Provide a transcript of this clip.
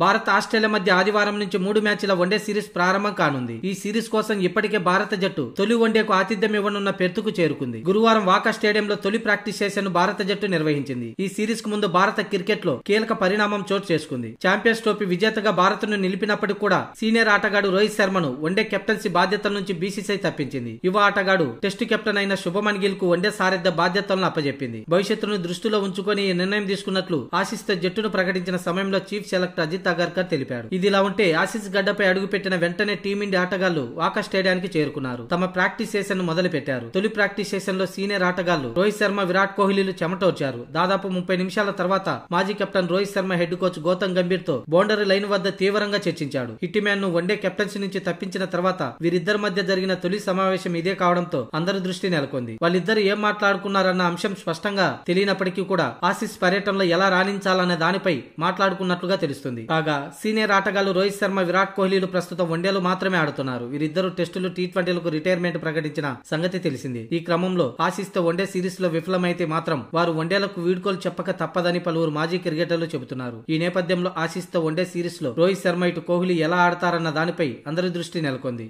Bharat Australia మధ్య ఆదివారం నుంచి 3 మ్యాచ్ల వన్డే సిరీస్ ప్రారంభం కానుంది. ఈ సిరీస్ కోసం ఇప్పటికే భారత జట్టు తొలి వన్డేకు ఆతిథ్యం ఇవ్వనున్న పెర్త్కు చేరుకుంది. గురువారం వాకా స్టేడియంలో తొలి ప్రాక్టీస్ సెషన్ భారత జట్టు నిర్వహించింది. ఈ సిరీస్ కు ముందు భారత క్రికెట్ లో కీలక పరిణామం చోటు చేసుకుంది. ఛాంపియన్స్ ట్రోఫీ విజేతగా భారత్ను నిలిపినప్పటికీ కూడా సీనియర్ ఆటగాడు రోహిత్ శర్మను వన్డే కెప్టెన్సీ బాధ్యతల నుంచి బీసీసీఐ తప్పించింది. యువ ఆటగాడు టెస్టు కెప్టెన్ అయిన శుభమన్ గిల్ కు వన్డే సారథ్య బాధ్యతలను అప్పజెప్పింది. భవిష్యత్తును దృష్టిలో ఉంచుకొని ఈ నిర్ణయం తీసుకున్నట్లు ఆసీస్ తో జట్టును ప్రకటించిన సమయంలో చీఫ్ సెలెక్టర్ అజిత్ అగర్కర్ తెలిపాడు. ఇదిలా ఉంటే ఆసీస్ గడ్డపై అడుగుపెట్టిన వెంటనే టీమిండియా ఆటగాళ్లు వాకా స్టేడియానికి చేరుకున్నారు. తమ ప్రాక్టీస్ సెషన్ ను మొదలు పెట్టారు. తొలి ప్రాక్టీస్ సెషన్ లో సీనియర్ ఆటగాళ్లు రోహిత్ శర్మ, విరాట్ కోహ్లీలు చెమటోర్చారు. దాదాపు 30 నిమిషాల తర్వాత మాజీ captain Rohit Sharma head coach Gautam Gambhir తో బౌండరీ లైన్ వద్ద తీవ్రంగా చర్చించాడు. హిట్ మ్యాన్ ను వన్డే కెప్టెన్సీ నుంచి తప్పించిన తర్వాత వీరిద్దరి మధ్య జరిగిన తొలి సమావేశం ఇదే కావడంతో అందరి దృష్టి నెలకొంది. వాళ్ళిద్దరు ఏం మాట్లాడుకున్నారన్న అంశం స్పష్టంగా తెలియనప్పటికీ కూడా ఆసీస్ పర్యటనలో ఎలా రాణించాలనే దానిపై మాట్లాడుకున్నట్లుగా తెలుస్తుంది. కాగా సీనియర్ ఆటగాళ్లు రోహిత్ శర్మ, విరాట్ కోహ్లీలు ప్రస్తుతం వన్డేలు మాత్రమే ఆడుతున్నారు. వీరిద్దరూ టెస్టులు, టీ20లకు రిటైర్మెంట్ ప్రకటించిన సంగతి తెలిసింది. ఈ క్రమంలో ఆసీస్ తో వన్డే సిరీస్ లో విఫలమైతే మాత్రం వారు వన్డేలకు వీడ్కోలు చెప్పక తప్పదని పలువురు మాజీ క్రికెటర్లు చెబుతున్నారు. ఈ నేపథ్యంలో ఆసీస్ తో వన్డే సిరీస్ లో రోహిత్ శర్మ, ఇటు కోహ్లీ ఎలా ఆడతారన్న దానిపై అందరి దృష్టి నెలకొంది.